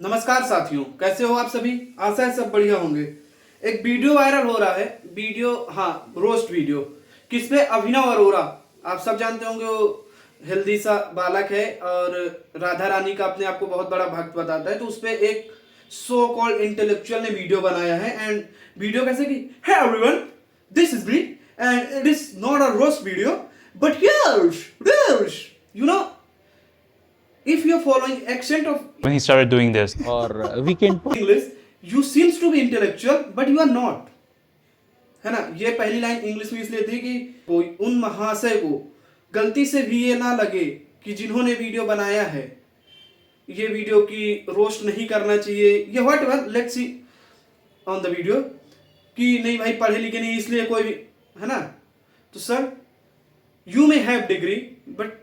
नमस्कार साथियों, कैसे हो आप सभी। आशा है सब बढ़िया होंगे। एक वीडियो वायरल हो रहा है, रोस्ट वीडियो। किस पे? अभिनव अरोरा। आप सब जानते होंगे, वो हेल्दी सा बालक है और राधा रानी का अपने आप को बहुत बड़ा भक्त बताता है। तो उस पे एक सो कॉल्ड इंटेलेक्चुअल ने वीडियो बनाया है। एंड वीडियो कैसे की, hey everyone, this is me and it is not a roast video but yes you know, if you're following accent of when he started doing this. और weekend English, you seems to be intellectual but you are not, है ना। ये पहली line English में इसलिए थी कि कोई उन महाशय को गलती से भी ये ना लगे कि जिन्होंने वीडियो बनाया है, ये वीडियो की रोस्ट नहीं करना चाहिए, ये what ever, let's see on the video, कि नहीं भाई पढ़े लिखे नहीं इसलिए कोई भी, है ना। तो sir, you may have degree but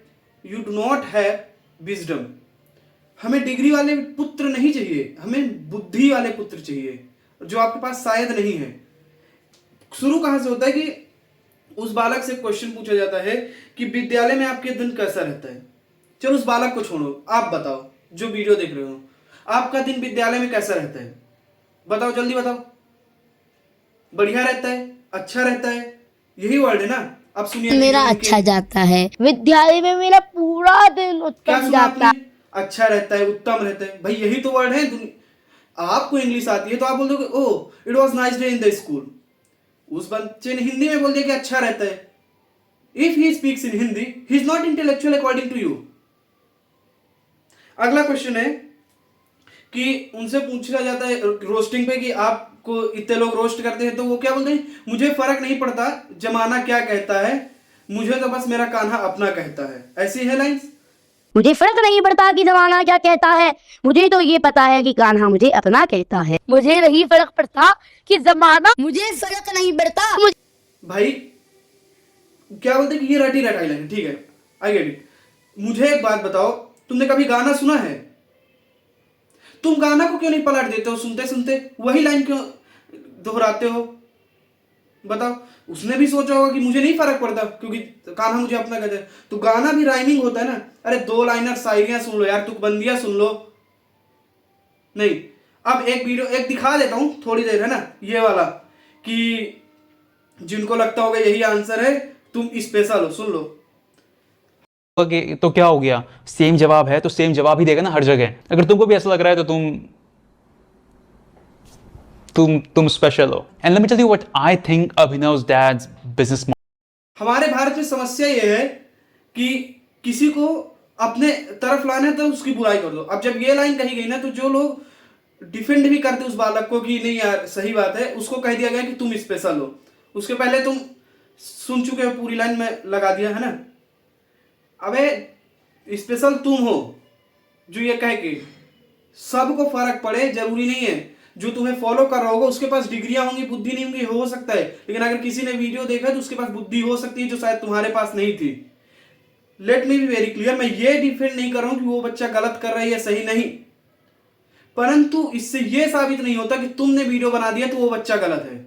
you do not have wisdom. हमें डिग्री वाले पुत्र नहीं चाहिए, हमें बुद्धि वाले पुत्र चाहिए, जो आपके पास शायद नहीं है। शुरू कहां से होता है कि उस बालक से क्वेश्चन पूछा जाता है कि विद्यालय में आपके दिन कैसा रहता है। चलो उस बालक को छोड़ो, आप बताओ जो वीडियो देख रहे हो, आपका दिन विद्यालय में कैसा रहता है? बताओ, जल्दी बताओ। बढ़िया रहता है, अच्छा रहता है, यही वर्ड है ना। अब सुनिए, मेरा अच्छा जाता है, विद्यालय में मेरा पूरा दिन क्या उत्तम सुना जाता आपने? अच्छा रहता है, उत्तम रहता है, भाई यही तो वर्ड है। आपको इंग्लिश आती है तो आप बोल दोगे oh it was nice day in the school. उस बच्चे ने हिंदी में बोल दिया कि अच्छा रहता है। If he speaks in Hindi, he is not intellectual according to you. अगला क्वेश्चन है कि उनसे पूछा जाता है रोस्टिंग पे कि आपको इतने लोग रोस्ट करते हैं, तो वो क्या बोलते हैं, मुझे फर्क नहीं पड़ता जमाना क्या कहता है, मुझे तो बस मेरा कान्हा अपना कहता है। ऐसी है लाइंस। मुझे फर्क नहीं पड़ता कि जमाना क्या कहता है, मुझे तो ये पता है कि कान्हा मुझे अपना कहता है। मुझे नहीं फर्क पड़ता कि जमाना, मुझे फर्क नहीं पड़ता। भाई क्या बोलते हैं कि ये रटी रटाई लाइन, ठीक है, आई गेट इट। मुझे एक बात बताओ, तुमने कभी गाना सुना है? तुम गाना को क्यों नहीं पलट देते हो? सुनते सुनते वही लाइन क्यों दोहराते हो? बताओ। उसने भी सोचा होगा कि मुझे नहीं फर्क पड़ता क्योंकि कान्हा मुझे अपना कहता है। तो गाना भी राइमिंग होता है ना। अरे दो लाइनर शायरियां सुन लो यार, तुकबंदियां सुन लो। नहीं, अब एक वीडियो एक दिखा देता हूं थोड़ी देर, है ना, ये वाला, कि जिनको लगता होगा यही आंसर है, तुम स्पेशल हो, सुन लो। तो क्या हो गया, सेम जवाब है तो सेम जवाब ही देगा ना हर जगह। अगर तुमको भी ऐसा लग रहा है तो तुम स्पेशल हो। And let me tell you what I think Abhinav's dad's business model. हमारे भारत में समस्या ये है कि किसी को अपने तरफ लाना है तो उसकी बुराई कर दो। अब जब ये लाइन कही गई ना, तो जो लोग डिफेंड भी करते उस बालक को कि नहीं यार सही बात है, उसको कह दिया गया कि तुम स्पेशल हो। उसके पहले तुम सुन चुके हो, पूरी लाइन में लगा दिया, है ना। अबे स्पेशल तुम हो जो ये कह के सबको फर्क पड़े, जरूरी नहीं है जो तुम्हें फॉलो कर रहा होगा उसके पास डिग्रियां होंगी, बुद्धि नहीं होंगी, हो सकता है। लेकिन अगर किसी ने वीडियो देखा तो उसके पास बुद्धि हो सकती है जो शायद तुम्हारे पास नहीं थी। Let me be very clear, मैं ये डिफेंड नहीं कर रहा हूं कि वो बच्चा गलत कर रहा है या सही नहीं, परंतु इससे ये साबित नहीं होता कि तुमने वीडियो बना दिया तो वो बच्चा गलत है।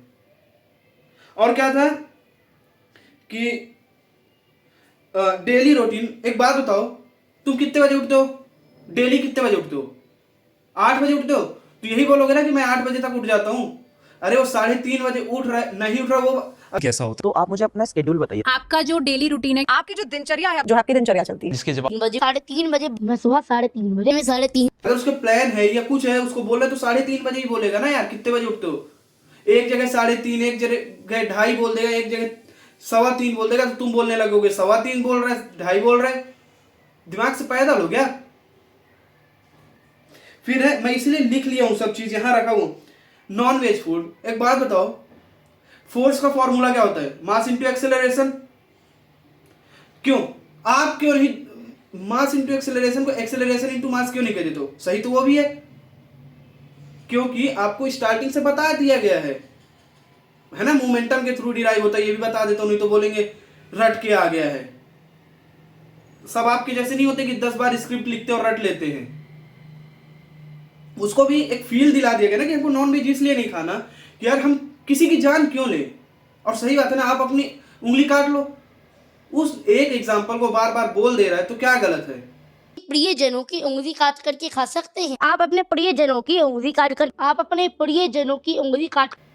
और क्या था कि डेली रूटीन। एक बात बताओ, तुम कितने बजे उठते हो? डेली कितने बजे उठते हो? 8 बजे उठते हो? तो यही बोलोगे ना कि मैं 8 बजे तक उठ जाता हूं। अरे वो 3:30 बजे उठ रहा है, नहीं उठ रहा, वो कैसा होता तो आप मुझे अपना स्केड्यूल बताइए, आपका जो डेली रूटीन है, आपकी जो दिनचर्या है, जो आपकी दिनचर्या चलती है। जिसके जवाब 3:30 बजे, मैं सुबह 3:30 बजे, मैं 3:30। अगर उसके प्लान है या कुछ है उसको बोल रहे तो 3:30 बजे ही बोलेगा ना यार। कितने बजे उठते हो? एक जगह 3:30, एक जगह 2:30 बोल देगा, एक जगह 3:15 बोल देगा, तो तुम बोलने लगोगे 3:15 बोल रहा है, 2:30 बोल रहा है। दिमाग से पैदल हो गया। फिर है, मैं इसलिए लिख लिया हूं सब चीज यहां रखा हूं। Non veg food. एक बात बताओ, फोर्स का फॉर्मूला क्या होता है? Mass into acceleration. क्यों आप क्यों नहीं मास इंटू एक्सेलरेशन को एक्सेलरेशन इंटू मास क्यों नहीं कह देते हो? सही तो वो भी है, क्योंकि आपको स्टार्टिंग से बता दिया गया है ना, मोमेंटम के थ्रू डिराइव होता है। ये भी बता देता हूं, नहीं तो बोलेंगे रट के आ गया है। सब आपके जैसे नहीं होते कि 10 बार स्क्रिप्ट लिखते और रट लेते हैं। उसको भी एक फील दिला दिया गया ना कि हमको नॉन वेज इसलिए नहीं खाना कि यार हम किसी की जान क्यों ले। और सही बात है ना, आप अपनी उंगली काट लो। उस एक एग्जाम्पल को बार बार बोल दे रहा है तो क्या गलत है? प्रियजनों की उंगली काट करके खा सकते हैं। आप अपने प्रियजनों की उंगली काट कर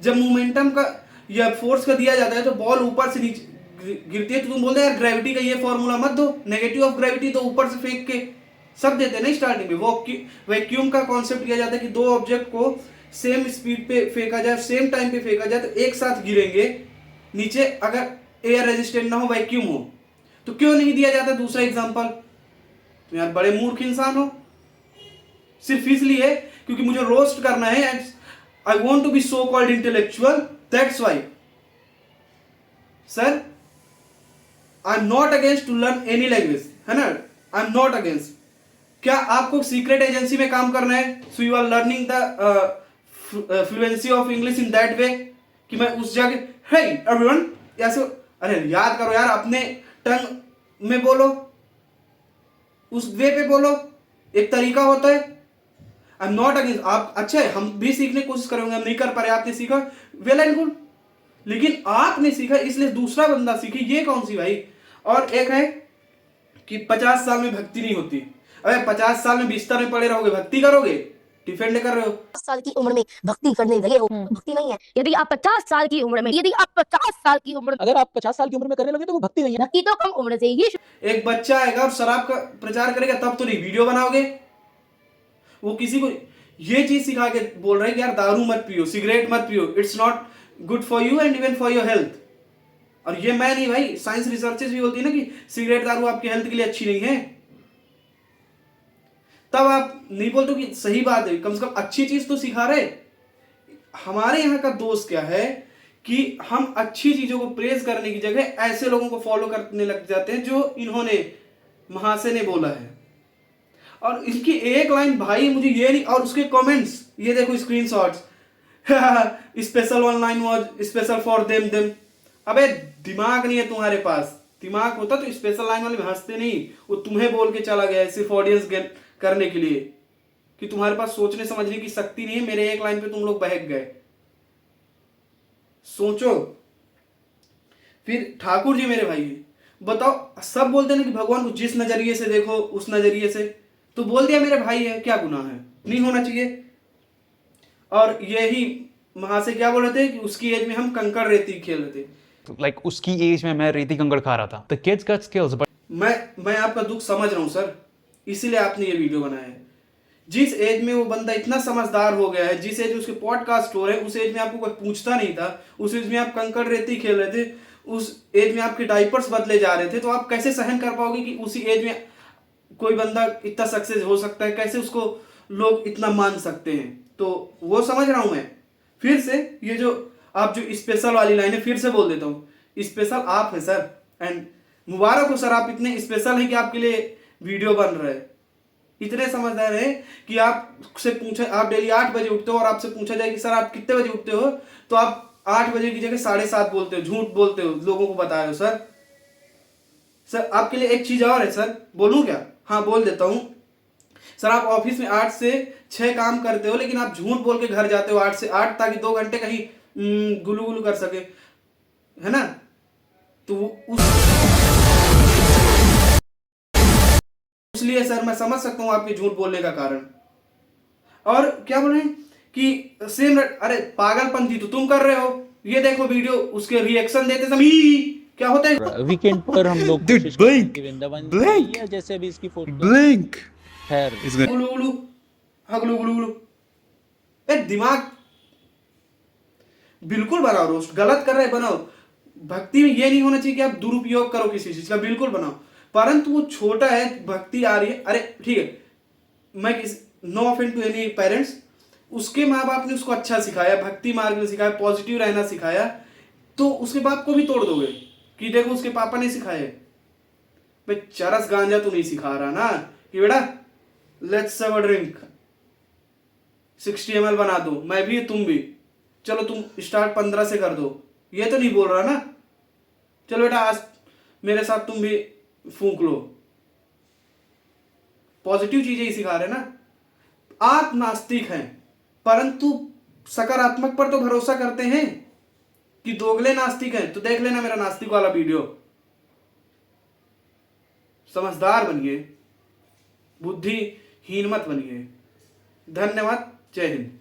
जब मोमेंटम का या फोर्स का दिया जाता है तो बॉल ऊपर से नीचे गिरती है, तो तुम बोलते हैं यार ग्रेविटी का ये फॉर्मूला मत दो, नेगेटिव ऑफ ग्रेविटी तो ऊपर से फेंक के सब देते हैं ना स्टार्टिंग में। वो वैक्यूम का कॉन्सेप्ट किया जाता है कि दो ऑब्जेक्ट को सेम स्पीड पे फेंका जाए, सेम टाइम पे फेंका जाए, तो एक साथ गिरेंगे नीचे अगर एयर रेजिस्टेंट ना हो, वैक्यूम हो। तो क्यों नहीं दिया जाता दूसरा एग्जांपल? तो यार बड़े मूर्ख इंसान हो, सिर्फ इसलिए क्योंकि मुझे रोस्ट करना है and I want to be so called intellectual, that's why. Sir I am not against to learn any language, है ना, आई एम नॉट अगेंस्ट। क्या आपको सीक्रेट एजेंसी में काम करना है, so you are learning the fluency of English in that way कि मैं उस जगह हे एवरीवन ऐसे, अरे याद करो यार, अपने टंग में बोलो, उस वे पे बोलो, एक तरीका होता है। आई एम नॉट अगेंस्ट, आप अच्छा है, हम भी सीखने की कोशिश करेंगे, हम नहीं कर पा रहे, आपने सीखा वेल एंड गुड, लेकिन आपने सीखा इसलिए दूसरा बंदा सीखे, ये कौन सी भाई। और एक है कि 50 साल में भक्ति नहीं होती। अरे 50 साल में बिस्तर में पड़े रहोगे, भक्ति करोगे? डिफेंड कर रहे हो। 50 साल की उम्र में भक्ति करने लगे हो, भक्ति नहीं है। यदि आप 50 साल की उम्र में अगर आप 50 साल की उम्र में करने लगे तो वो भक्ति नहीं है। भक्ति तो कम उम्र से ही एक बच्चा आएगा और शराब का प्रचार करेगा, तब तो नहीं वीडियो बनाओगे। वो किसी को ये चीज सिखा के बोल रहा है कि यार दारू मत पियो, सिगरेट मत पियो, it's not good for you and even for your health. और ये मैं नहीं भाई, साइंस रिसर्चेस भी होती है ना कि सिगरेट दारू आपकी हेल्थ के लिए अच्छी नहीं है। तब आप नहीं बोलते कि सही बात है, कम से कम अच्छी चीज तो सिखा रहे। हमारे यहाँ का दोस्त क्या है कि हम अच्छी चीजों को प्रेज करने की जगह ऐसे लोगों को फॉलो करने लग जाते हैं जो इन्होंने महाशय ने बोला है। और इनकी एक लाइन भाई मुझे ये नहीं, और उसके कमेंट्स ये देखो, screenshots special one line was special for them. अबे दिमाग नहीं है तुम्हारे पास, दिमाग होता तो स्पेशल लाइन वाले में हंसते नहीं। वो तुम्हें बोल के चला गया है सिर्फ ऑडियंस गेन करने के लिए कि तुम्हारे पास सोचने समझने की शक्ति नहीं है। मेरे एक लाइन पे तुम लोग बहक गए। सोचो। फिर ठाकुर जी मेरे भाई बताओ, सब बोलते हैं कि भगवान को जिस नजरिए से देखो उस नजरिए से, तो बोल दिया मेरे भाई है, क्या गुनाह है? नहीं होना चाहिए। और यही महाशय क्या बोल रहे थे कि उसकी एज में हम कंकड़ रेती खेल रहे थे। Like उसकी एज में मैं रेती कंकड़ खा रहा था। The kids got skills, but मैं आपका दुख समझ रहा हूं सर, इसीलिए आपने ये वीडियो बनाया है। जिस एज में वो बंदा इतना समझदार हो गया है, जिस एज में उसके पॉडकास्ट हो रहे हैं, उस एज में आपको कोई पूछता नहीं था, उस एज में आप कंकड़ रेती खेल रहे थे, उस एज में आपके डाइपर्स बदले जा रहे थे, तो आप कैसे सहन कर पाओगे कि उसी एज में कोई बंदा इतना सक्सेस हो सकता है? कैसे उसको लोग इतना मान सकते हैं? तो वो समझ रहा हूं मैं। फिर से ये जो आप जो स्पेशल वाली लाइन है, फिर से बोल देता हूँ, स्पेशल आप है सर, एंड मुबारक हो सर, आप इतने स्पेशल हैं कि आपके लिए वीडियो बन रहा है। इतने समझदार है कि आपसे पूछा, आप डेली 8 बजे उठते हो और आपसे पूछा जाए कि सर आप कितने बजे उठते हो, तो आप 8 बजे की जगह 7:30 बोलते हो, झूठ बोलते हो, लोगों को बता रहे हो। सर आपके लिए एक चीज और है सर, बोलूं क्या? हाँ बोल देता हूं सर। आप ऑफिस में 8 से 6 काम करते हो, लेकिन आप झूठ बोल के घर जाते हो 8 से 8, ताकि 2 घंटे कहीं गुलू गुलू कर सके, है ना? तो इसलिए सर मैं समझ सकता हूं आपके झूठ बोलने का कारण। और क्या बोले कि सेम, अरे पागलपंथी तो तुम कर रहे हो। ये देखो वीडियो, उसके रिएक्शन देते समय क्या होता है। वीकेंड पर हम लोग Dude, कोशिश करते हैं blink, कि वृंदावन blink. या जैसे अभी इसकी फोटो blink. खैर गुलू गुलू, हाँ गुलू गुलू गुलू। दिमाग बिल्कुल बनाओ, रोस्ट गलत कर रहे बनाओ। भक्ति में ये नहीं होना चाहिए कि आप दुरुपयोग करो किसी चीज का, बिल्कुल बनाओ। परंतु वो छोटा है, भक्ति आ रही है, अरे ठीक है, मैं no offend to any parents, उसके माँ बाप ने उसको अच्छा सिखाया, भक्ति मार्ग में सिखाया, पॉजिटिव रहना सिखाया, तो उसके बाप को भी तोड़ दोगे कि देखो उसके पापा ने सिखाया। भाई चरस गांजा तो नहीं सिखा रहा ना कि बेटा let's have a drink, 60 ml बना दो, मैं भी तुम भी, चलो तुम स्टार्ट 15 से कर दो, ये तो नहीं बोल रहा ना। चलो बेटा आज मेरे साथ तुम भी फूंक लो, पॉजिटिव चीजें ही सिखा रहे ना। आप नास्तिक हैं, परंतु सकारात्मक पर तो भरोसा करते हैं। कि दोगले नास्तिक हैं तो देख लेना मेरा नास्तिक वाला वीडियो। समझदार बनिए, बुद्धिहीन मत बनिए। धन्यवाद। जय हिंद।